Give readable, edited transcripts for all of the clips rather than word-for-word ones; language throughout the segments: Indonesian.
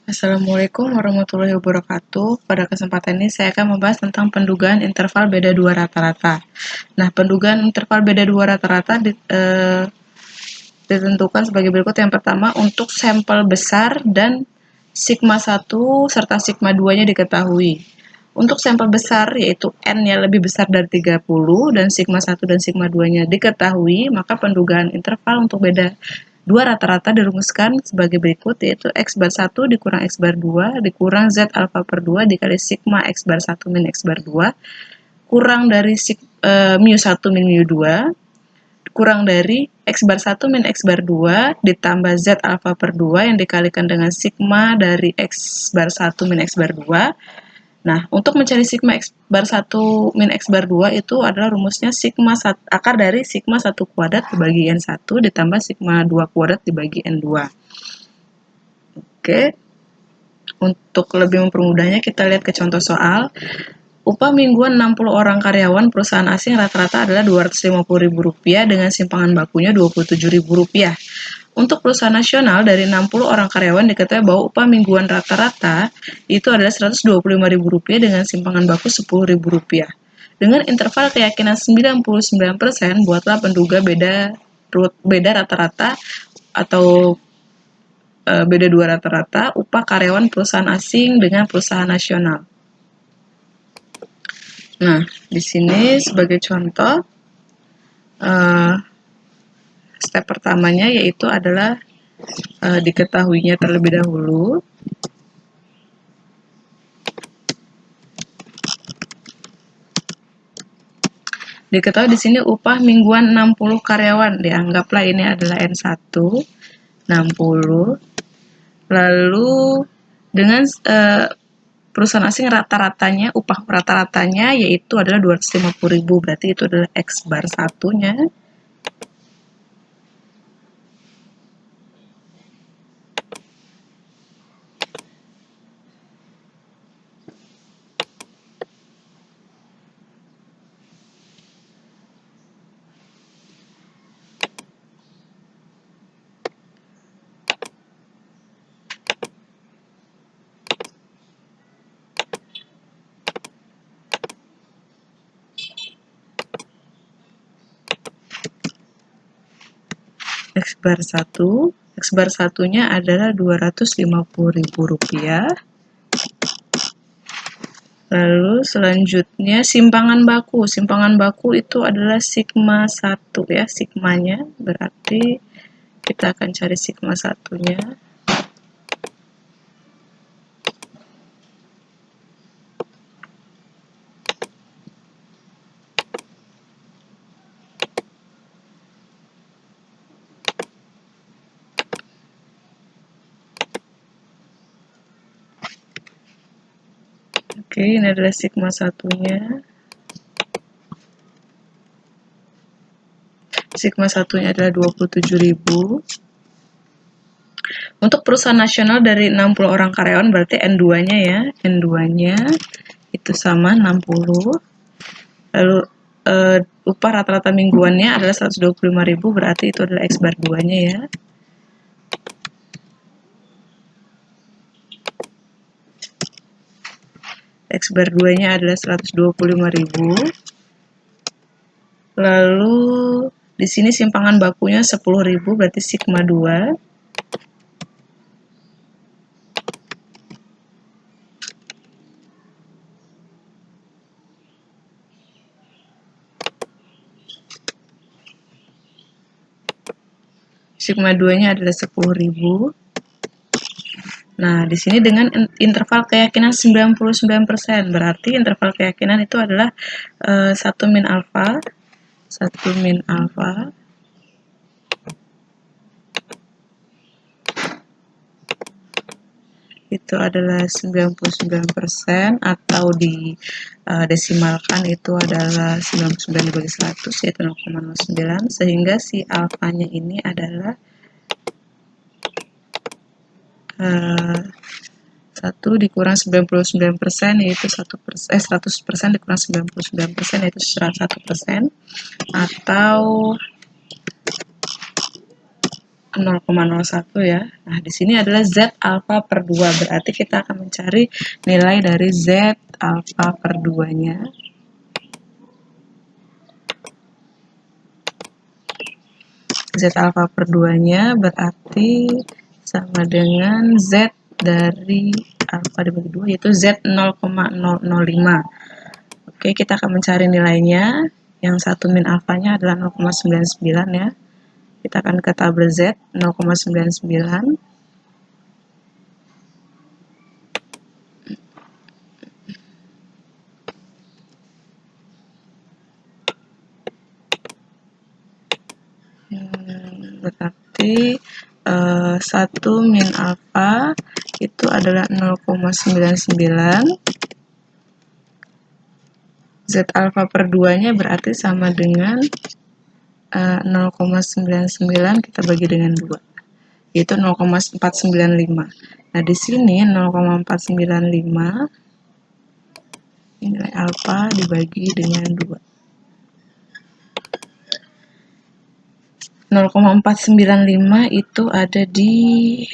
Assalamualaikum warahmatullahi wabarakatuh. Pada kesempatan ini saya akan membahas tentang pendugaan interval beda dua rata-rata. Nah, pendugaan interval beda dua rata-rata ditentukan sebagai berikut. Yang pertama, untuk sampel besar dan sigma 1 serta sigma 2-nya diketahui. Untuk sampel besar, yaitu N-nya lebih besar dari 30 dan sigma 1 dan sigma 2-nya diketahui, maka pendugaan interval untuk beda dua rata-rata dirumuskan sebagai berikut, yaitu X bar 1 dikurang X bar 2 dikurang Z alfa per 2 dikali sigma X bar 1 min X bar 2 kurang dari mu 1 min mu 2 kurang dari X bar 1 min X bar 2 ditambah Z alfa per 2 yang dikalikan dengan sigma dari X bar 1 min X bar 2. Nah, untuk mencari sigma X bar 1 min X bar 2 itu adalah rumusnya akar dari sigma 1 kuadrat dibagi N1 ditambah sigma 2 kuadrat dibagi N2. Oke, untuk lebih mempermudahnya kita lihat ke contoh soal. Upah mingguan 60 orang karyawan perusahaan asing rata-rata adalah Rp250.000 dengan simpangan bakunya Rp27.000. Untuk perusahaan nasional dari 60 orang karyawan diketahui bahwa upah mingguan rata-rata itu adalah Rp125.000 dengan simpangan baku Rp10.000. Dengan interval keyakinan 99%, buatlah penduga beda rata-rata atau beda dua rata-rata upah karyawan perusahaan asing dengan perusahaan nasional. Nah, di sini sebagai contoh, step pertamanya yaitu adalah diketahuinya terlebih dahulu. Diketahui di sini upah mingguan 60 karyawan, dianggaplah ini adalah N1, 60. Lalu dengan perusahaan asing rata-ratanya, upah rata-ratanya yaitu adalah 250.000, berarti itu adalah X bar satunya. X bar 1, X bar satunya adalah Rp250.000. Lalu selanjutnya simpangan baku itu adalah sigma 1 ya, sigmanya, berarti kita akan cari sigma satunya. Oke, ini adalah sigma satunya. Sigma satunya adalah 27.000. Untuk perusahaan nasional dari 60 orang karyawan berarti N2-nya ya. N2-nya itu sama 60. Lalu upah rata-rata mingguannya adalah 125.000, berarti itu adalah X bar 2-nya ya. X bar 2-nya adalah 125.000. Lalu di sini simpangan bakunya 10.000, berarti sigma 2. Sigma 2-nya adalah 10.000. Nah, di sini dengan interval keyakinan 99%, berarti interval keyakinan itu adalah 1 min alfa, 1 min alfa itu adalah 99%, atau di desimalkan itu adalah 99 dibagi 100 yaitu 0,09, sehingga si alfanya ini adalah 1 dikurang 99% yaitu 100% dikurang 99% yaitu 100%, atau 0,01 ya. Nah, di sini adalah Z alfa per 2. Berarti kita akan mencari nilai dari Z alfa per 2-nya. Z alfa per 2-nya berarti sama dengan Z dari alfa dibagi 2, yaitu Z 0,005. Oke, kita akan mencari nilainya. Yang satu min alfanya adalah 0,99 ya. Kita akan ke tabel Z 0,99. Berarti 1 min alfa itu adalah 0,99. Z alfa per 2-nya berarti sama dengan 0,99 kita bagi dengan 2, yaitu 0,495. Nah, di sini 0,495 nilai alfa dibagi dengan 2. 0,495 itu ada di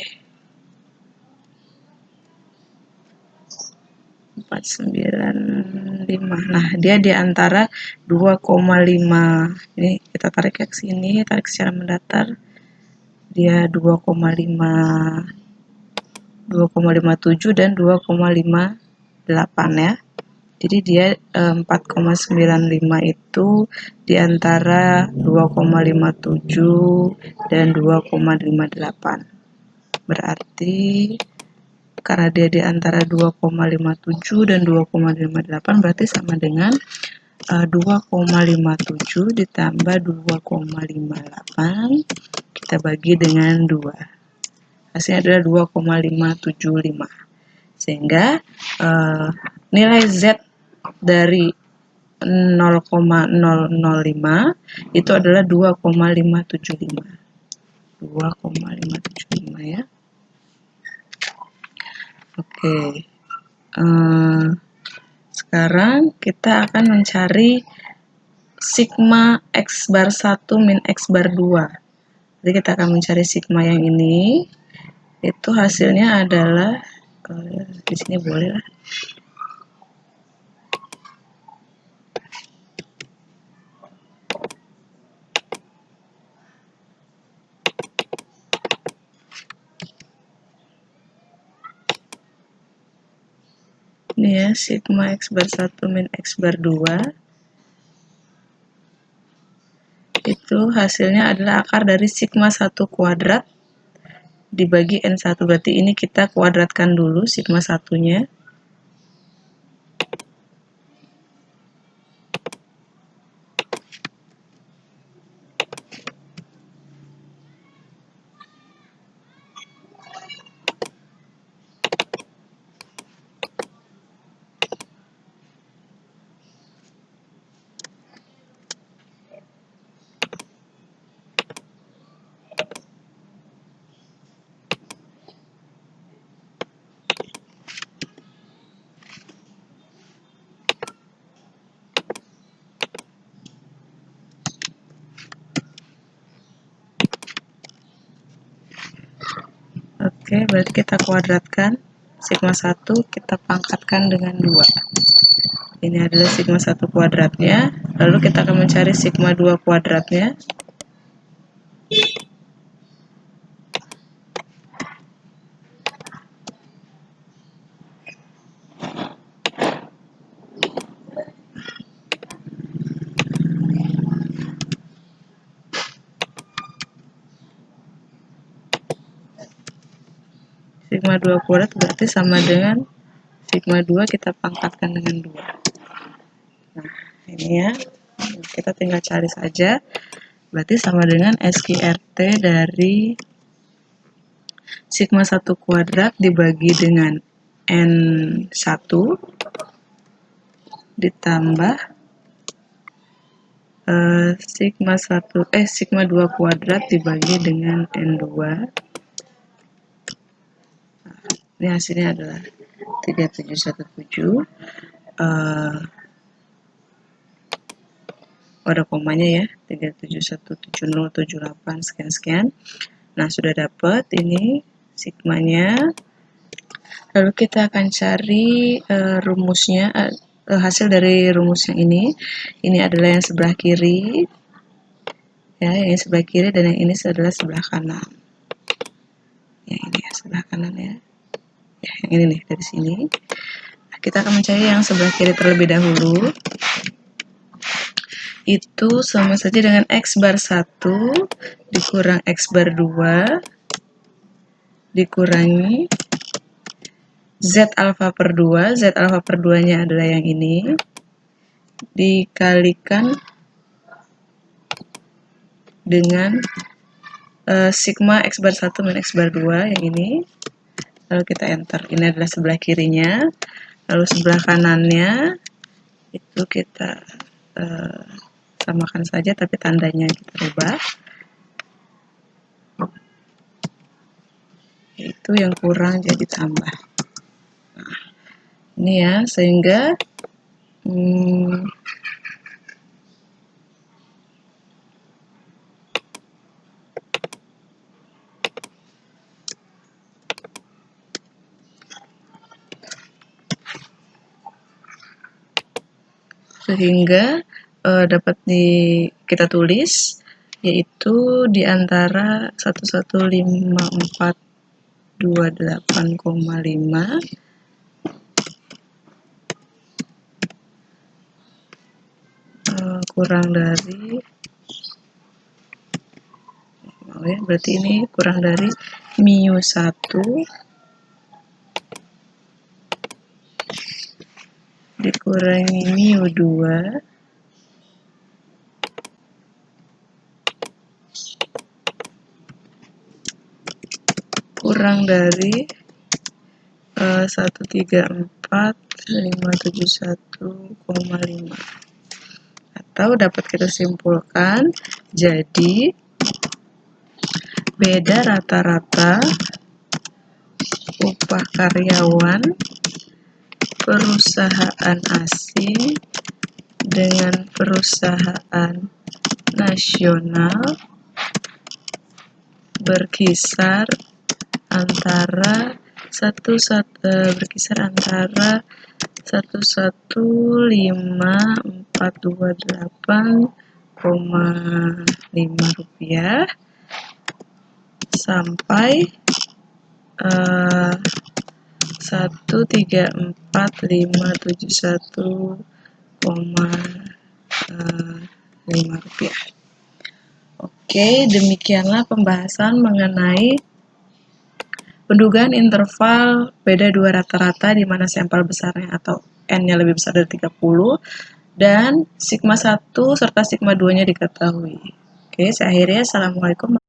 495. Nah, dia di antara 2,5. Ini kita tarik ke sini, tarik secara mendatar. Dia 2,57 dan 2,58 ya. Jadi dia 4,95 itu di antara 2,57 dan 2,58. Berarti karena dia di antara 2,57 dan 2,58 berarti sama dengan 2,57 ditambah 2,58 kita bagi dengan 2. Hasilnya adalah 2,575. Sehingga nilai Z dari 0,005 itu adalah 2,575. 2,575 ya. Oke. Sekarang kita akan mencari sigma X bar 1 min X bar 2. Jadi kita akan mencari sigma yang ini. Itu hasilnya adalah di sini boleh lah. Ini ya, sigma X bar 1 min X bar 2. Itu hasilnya adalah akar dari sigma 1 kuadrat dibagi N1. Berarti ini kita kuadratkan dulu sigma 1-nya. Oke, berarti kita kuadratkan sigma 1, kita pangkatkan dengan 2. Ini adalah sigma 1 kuadratnya. Lalu kita akan mencari sigma 2 kuadratnya. Sigma 2 kuadrat berarti sama dengan sigma 2 kita pangkatkan dengan 2. Nah, ini ya. Kita tinggal cari saja. Berarti sama dengan SQRT dari sigma 1 kuadrat dibagi dengan N1 ditambah sigma 2 kuadrat dibagi dengan N2. Ini hasilnya adalah 3717. Ada komanya ya, 3717078 sekian-sekian. Nah, sudah dapat ini sigmanya. Lalu kita akan cari rumusnya, hasil dari rumus yang ini. Ini adalah yang sebelah kiri, ya, yang sebelah kiri, dan yang ini adalah sebelah kanan. Yang ini ya, sebelah kanan ya. Ya, yang ini nih, dari sini. Nah, kita akan mencari yang sebelah kiri terlebih dahulu. Itu sama saja dengan X bar 1 dikurang X bar 2 dikurangi Z alfa per 2, Z alfa per 2-nya adalah yang ini, dikalikan dengan sigma X bar 1 min X bar 2 yang ini, lalu kita enter. Ini adalah sebelah kirinya, lalu sebelah kanannya itu kita samakan saja, tapi tandanya kita rubah. Itu yang kurang jadi tambah. Nah, ini ya, sehingga dapat kita tulis, yaitu di antara 11548,5 kurang dari, berarti ini kurang dari mu 1 dikurangi mu 2 kurang dari 134.571,5, atau dapat kita simpulkan jadi beda rata-rata upah karyawan perusahaan asing dengan perusahaan nasional berkisar antara 1,11548,5 rupiah sampai 134.571,5 rupiah. Oke, demikianlah pembahasan mengenai pendugaan interval beda dua rata-rata di mana sampel besarnya atau N-nya lebih besar dari 30 dan sigma 1 serta sigma 2-nya diketahui. Oke, saya akhiri. Assalamualaikum.